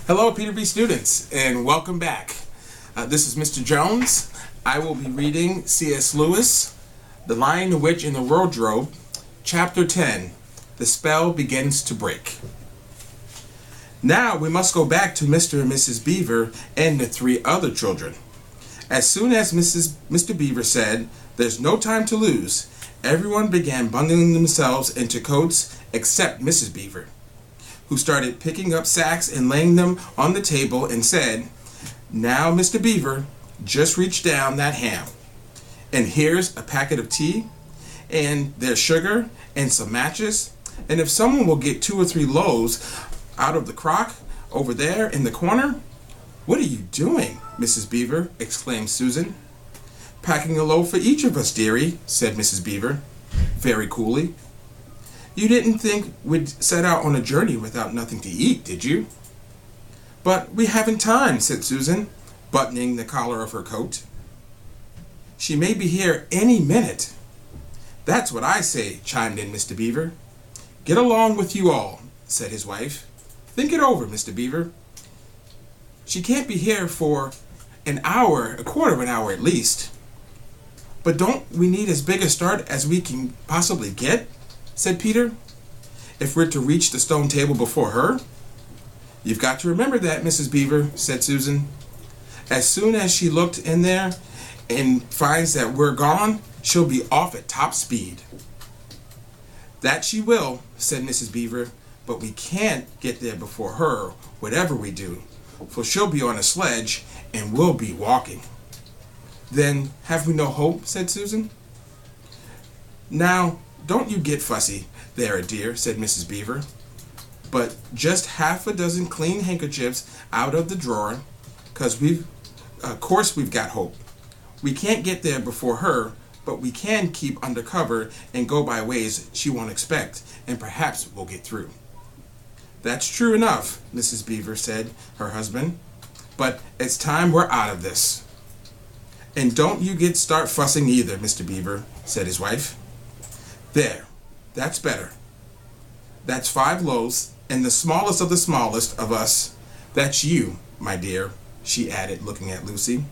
Hello, Peter B. students, and welcome back. This is Mr. Jones. I will be reading C.S. Lewis, The Lion, the Witch, and the Wardrobe, Chapter 10, The Spell Begins to Break. Now we must go back to Mr. and Mrs. Beaver and the three other children. As soon as Mr. Beaver said, "There's no time to lose," everyone began bundling themselves into coats except Mrs. Beaver, who started picking up sacks and laying them on the table and said, "Now, Mr. Beaver, just reach down that ham. And here's a packet of tea, and there's sugar and some matches, and if someone will get 2 or 3 loaves out of the crock over there in the corner." "What are you doing, Mrs. Beaver?" exclaimed Susan. "Packing a loaf for each of us, dearie," said Mrs. Beaver, very coolly. "You didn't think we'd set out on a journey without nothing to eat, did you?" "But we haven't time," said Susan, buttoning the collar of her coat. "She may be here any minute." "That's what I say," chimed in Mr. Beaver. "Get along with you all," said his wife. "Think it over, Mr. Beaver. She can't be here for an hour, a quarter of an hour at least." "But don't we need as big a start as we can possibly get?" said Peter. "If we're to reach the stone table before her?" "You've got to remember that, Mrs. Beaver," said Susan. "As soon as she looked in there and finds that we're gone, she'll be off at top speed." "That she will," said Mrs. Beaver, "but we can't get there before her, whatever we do, for she'll be on a sledge and we'll be walking." "Then have we no hope?" said Susan. "Now, don't you get fussy there, dear," said Mrs. Beaver. "But just half a dozen clean handkerchiefs out of the drawer, 'cause course we've got hope. We can't get there before her, but we can keep under cover and go by ways she won't expect, and perhaps we'll get through." "That's true enough," Mrs. Beaver said, her husband, "but it's time we're out of this." "And don't you start fussing either, Mr. Beaver," said his wife. "There, that's better. That's 5 loaves, and the smallest of us, that's you, my dear," she added, looking at Lucy.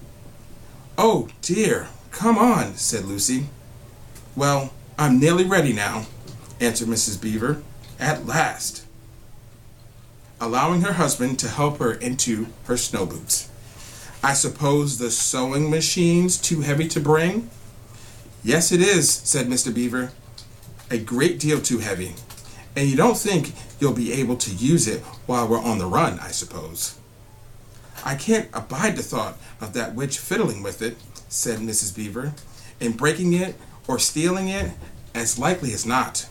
"Oh, dear, come on," said Lucy. "Well, I'm nearly ready now," answered Mrs. Beaver, "at last," allowing her husband to help her into her snow boots. "I suppose the sewing machine's too heavy to bring?" "Yes, it is," said Mr. Beaver. "A great deal too heavy. And you don't think you'll be able to use it while we're on the run, I suppose?" "I can't abide the thought of that witch fiddling with it," said Mrs. Beaver, "and breaking it or stealing it, as likely as not."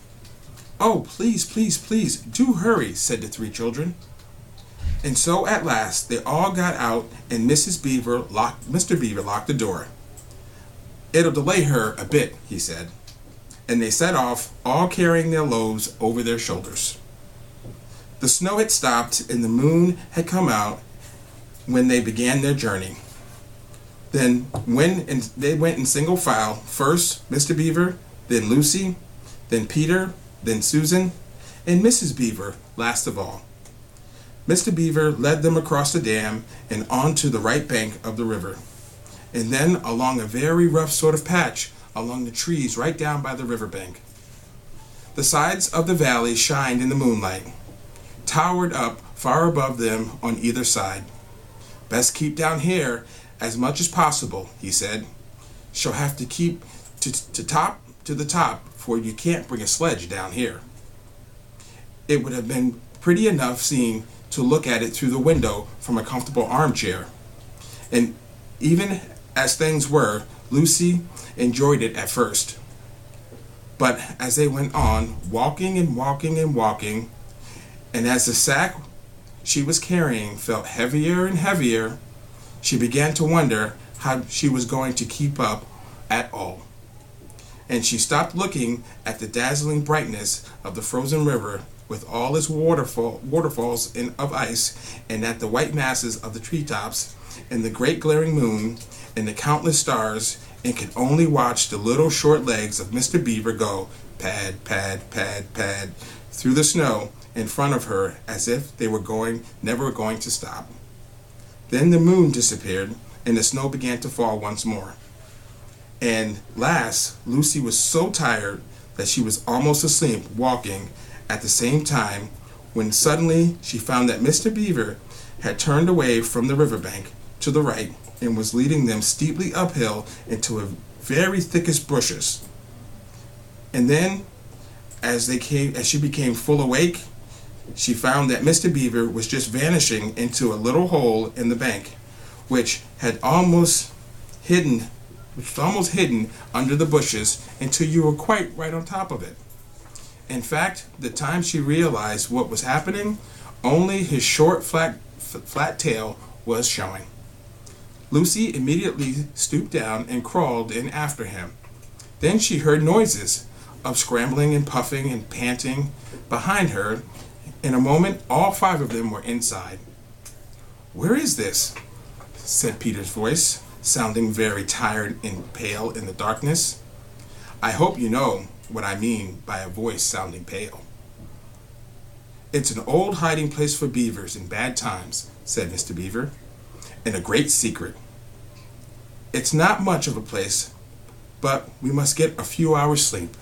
"Oh, please, please, please, do hurry," said the 3 children. And so at last they all got out, and Mr. Beaver locked the door. "It'll delay her a bit," he said. And they set off, all carrying their loaves over their shoulders. The snow had stopped and the moon had come out when they began their journey. Then they went in single file, first Mr. Beaver, then Lucy, then Peter, then Susan, and Mrs. Beaver last of all. Mr. Beaver led them across the dam and onto the right bank of the river, and then along a very rough sort of patch along the trees right down by the riverbank. The sides of the valley shined in the moonlight, towered up far above them on either side. "Best keep down here as much as possible," he said. "She'll have to keep to the top, for you can't bring a sledge down here." It would have been pretty enough seeing to look at it through the window from a comfortable armchair. And even as things were, Lucy enjoyed it at first. But as they went on, walking and walking and walking, and as the sack she was carrying felt heavier and heavier, she began to wonder how she was going to keep up at all. And she stopped looking at the dazzling brightness of the frozen river with all its waterfalls of ice, and at the white masses of the treetops, and the great glaring moon, and the countless stars, and could only watch the little short legs of Mr. Beaver go pad, pad, pad, pad through the snow in front of her as if they were never going to stop. Then the moon disappeared and the snow began to fall once more. And last, Lucy was so tired that she was almost asleep walking at the same time when suddenly she found that Mr. Beaver had turned away from the riverbank to the right and was leading them steeply uphill into a very thickest bushes. And then, as she became full awake, she found that Mr. Beaver was just vanishing into a little hole in the bank, which was almost hidden under the bushes until you were quite right on top of it. In fact, the time she realized what was happening, only his short, flat tail was showing. Lucy immediately stooped down and crawled in after him. Then she heard noises of scrambling and puffing and panting behind her. In a moment, all 5 of them were inside. "Where is this?" said Peter's voice, sounding very tired and pale in the darkness. I hope you know what I mean by a voice sounding pale. "It's an old hiding place for beavers in bad times," said Mr. Beaver, "and a great secret. It's not much of a place, but we must get a few hours' sleep.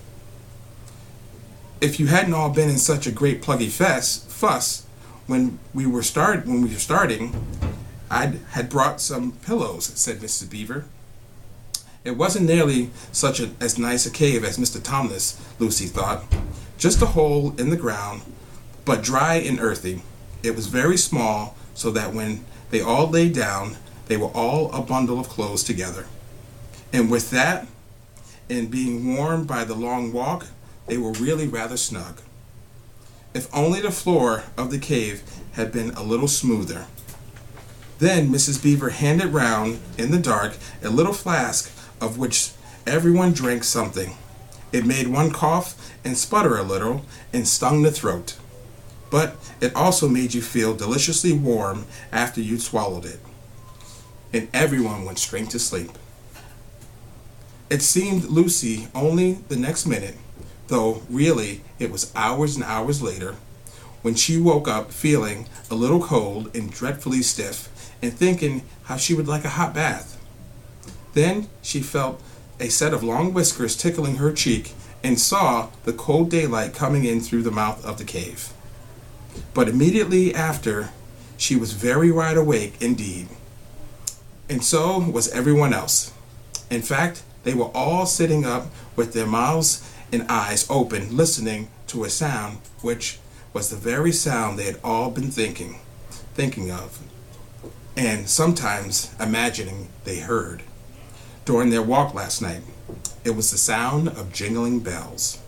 If you hadn't all been in such a great pluggy fuss when we were starting, I had brought some pillows," said Mrs. Beaver. It wasn't nearly as nice a cave as Mr. Tumnus, Lucy thought. Just a hole in the ground, but dry and earthy. It was very small, so that when they all lay down, they were all a bundle of clothes together. And with that, and being warmed by the long walk, they were really rather snug. If only the floor of the cave had been a little smoother. Then Mrs. Beaver handed round in the dark a little flask of which everyone drank something. It made one cough and sputter a little and stung the throat, but it also made you feel deliciously warm after you'd swallowed it. And everyone went straight to sleep. It seemed Lucy only the next minute, though really it was hours and hours later, when she woke up feeling a little cold and dreadfully stiff and thinking how she would like a hot bath. Then she felt a set of long whiskers tickling her cheek and saw the cold daylight coming in through the mouth of the cave. But immediately after, she was very wide awake indeed. And so was everyone else. In fact, they were all sitting up with their mouths and eyes open, listening to a sound which was the very sound they had all been thinking of, and sometimes imagining they heard during their walk last night. It was the sound of jingling bells.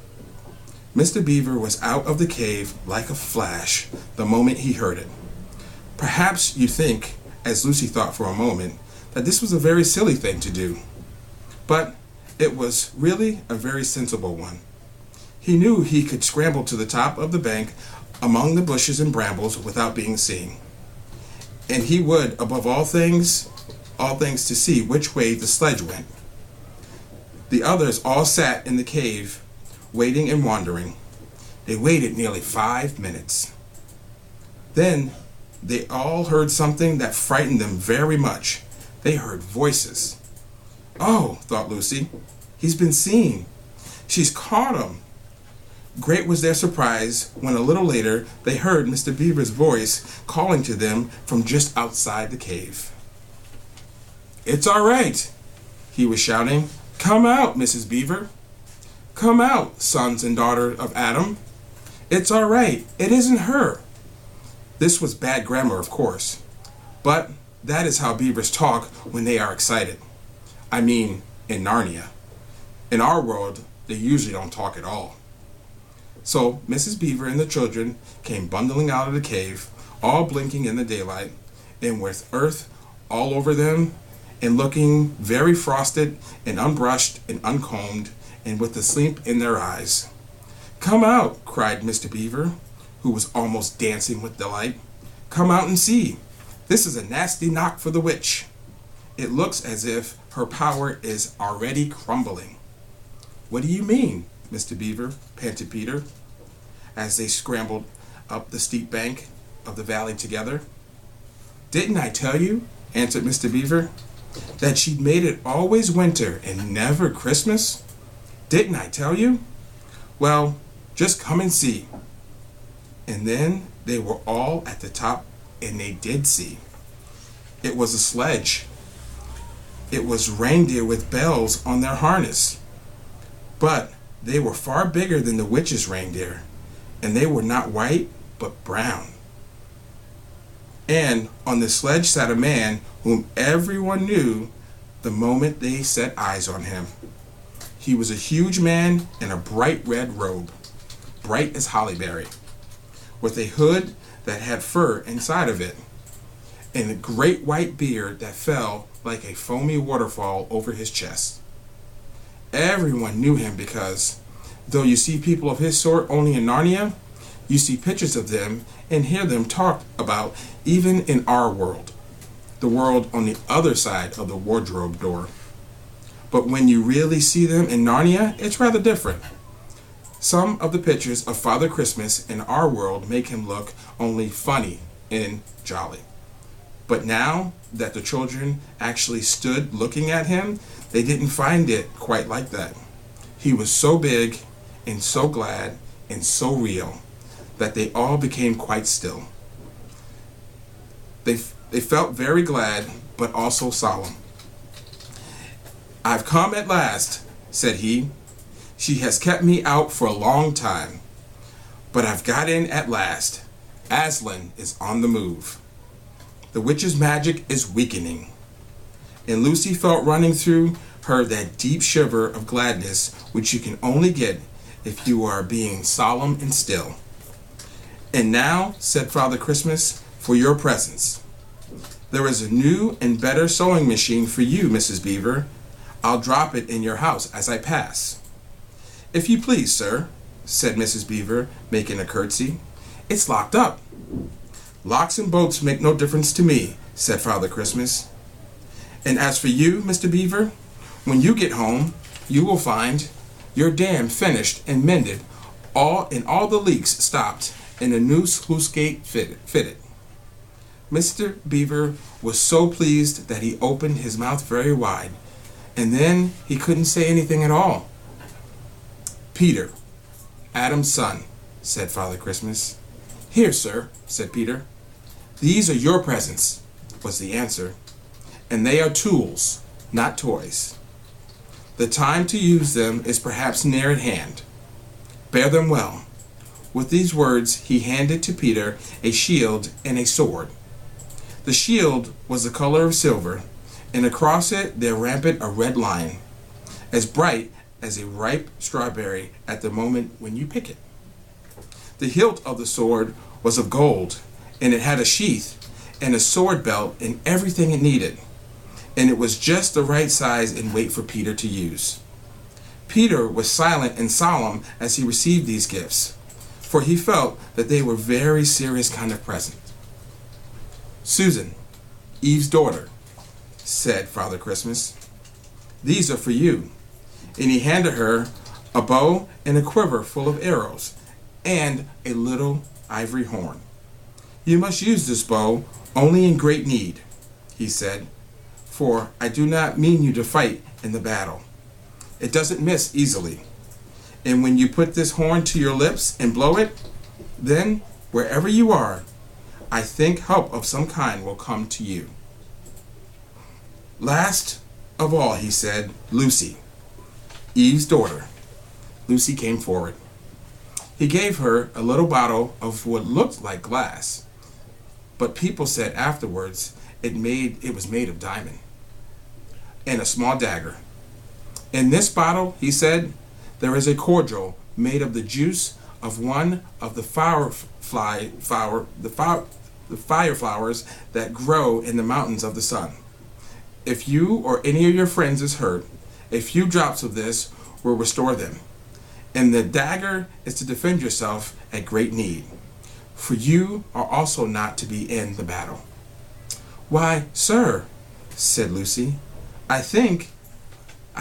Mr. Beaver was out of the cave like a flash the moment he heard it. Perhaps you think, as Lucy thought for a moment, that this was a very silly thing to do, but it was really a very sensible one. He knew he could scramble to the top of the bank among the bushes and brambles without being seen, and he would, above all things, to see which way the sledge went. The others all sat in the cave, waiting and wondering. They waited nearly 5 minutes. Then they all heard something that frightened them very much. They heard voices. "Oh," thought Lucy, "he's been seen. She's caught him." Great was their surprise when a little later they heard Mr. Beaver's voice calling to them from just outside the cave. "It's all right," he was shouting. "Come out, Mrs. Beaver. Come out, sons and daughters of Adam. It's all right. It isn't her." This was bad grammar, of course, but that is how beavers talk when they are excited. I mean, in Narnia. In our world, they usually don't talk at all. So Mrs. Beaver and the children came bundling out of the cave, all blinking in the daylight, and with earth all over them, and looking very frosted and unbrushed and uncombed, and with the sleep in their eyes. "Come out," cried Mr. Beaver, who was almost dancing with delight. "Come out and see. This is a nasty knock for the witch. It looks as if her power is already crumbling." "What do you mean, Mr. Beaver?" panted Peter, as they scrambled up the steep bank of the valley together. "Didn't I tell you," answered Mr. Beaver, "that she'd made it always winter and never Christmas? Didn't I tell you? Well, just come and see." And then they were all at the top, and they did see. It was a sledge. It was reindeer with bells on their harness. But they were far bigger than the witch's reindeer, and they were not white, but brown. And on the sledge sat a man whom everyone knew the moment they set eyes on him. He was a huge man in a bright red robe, bright as hollyberry, with a hood that had fur inside of it, and a great white beard that fell like a foamy waterfall over his chest. Everyone knew him because, though you see people of his sort only in Narnia, you see pictures of them and hear them talked about even in our world, the world on the other side of the wardrobe door. But when you really see them in Narnia, it's rather different. Some of the pictures of Father Christmas in our world make him look only funny and jolly. But now that the children actually stood looking at him, they didn't find it quite like that. He was so big and so glad and so real that they all became quite still. They felt very glad, but also solemn. "I've come at last," said he. "She has kept me out for a long time, but I've got in at last. Aslan is on the move. The witch's magic is weakening." And Lucy felt running through her that deep shiver of gladness which you can only get if you are being solemn and still. "And now," said Father Christmas, "for your presents. There is a new and better sewing machine for you, Mrs. Beaver. I'll drop it in your house as I pass." "If you please, sir," said Mrs. Beaver, making a curtsy. "It's locked up." "Locks and bolts make no difference to me," said Father Christmas. "And as for you, Mr. Beaver, when you get home, you will find your dam finished and mended, all the leaks stopped, and a new sluice gate fitted." Mr. Beaver was so pleased that he opened his mouth very wide, and then he couldn't say anything at all. "Peter, Adam's son," said Father Christmas. "Here, sir," said Peter. "These are your presents," was the answer, "and they are tools, not toys. The time to use them is perhaps near at hand. Bear them well." With these words he handed to Peter a shield and a sword. The shield was the color of silver, and across it there rampant a red lion, as bright as a ripe strawberry at the moment when you pick it. The hilt of the sword was of gold, and it had a sheath and a sword belt and everything it needed, and it was just the right size and weight for Peter to use. Peter was silent and solemn as he received these gifts, for he felt that they were very serious kind of present. "Susan, Eve's daughter," said Father Christmas, "these are for you." And he handed her a bow and a quiver full of arrows and a little ivory horn. "You must use this bow only in great need," he said, "for I do not mean you to fight in the battle. It doesn't miss easily. And when you put this horn to your lips and blow it, then, wherever you are, I think help of some kind will come to you. Last of all," he said, "Lucy, Eve's daughter." Lucy came forward. He gave her a little bottle of what looked like glass, but people said afterwards it was made of diamond, and a small dagger. "In this bottle," he said, "there is a cordial made of the juice of one of the fire flowers that grow in the mountains of the sun. If you or any of your friends is hurt, a few drops of this will restore them. And the dagger is to defend yourself at great need, for you are also not to be in the battle." "Why, sir," said Lucy, I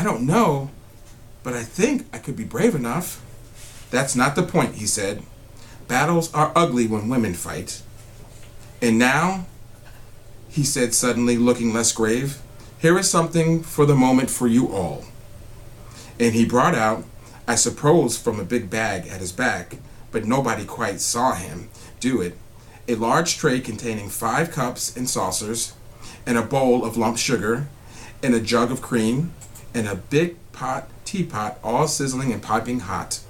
don't know, but I think I could be brave enough." "That's not the point," he said. Battles are ugly when women fight. And now, he said suddenly, looking less grave, here is something for the moment for you all. And he brought out, I suppose from a big bag at his back, but nobody quite saw him do it, a large tray containing 5 cups and saucers, and a bowl of lump sugar, and a jug of cream, and a big teapot all sizzling and piping hot.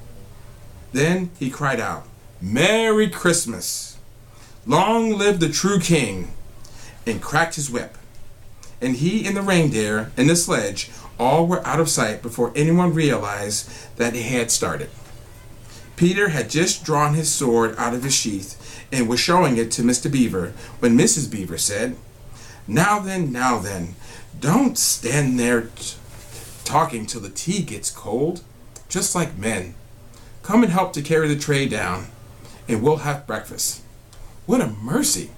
Then he cried out, Merry Christmas! Long live the true king! And cracked his whip. And he and the reindeer and the sledge all were out of sight before anyone realized that he had started. Peter had just drawn his sword out of his sheath and was showing it to Mr. Beaver when Mrs. Beaver said, now then, don't stand there talking till the tea gets cold, just like men. Come and help to carry the tray down, and we'll have breakfast. What a mercy!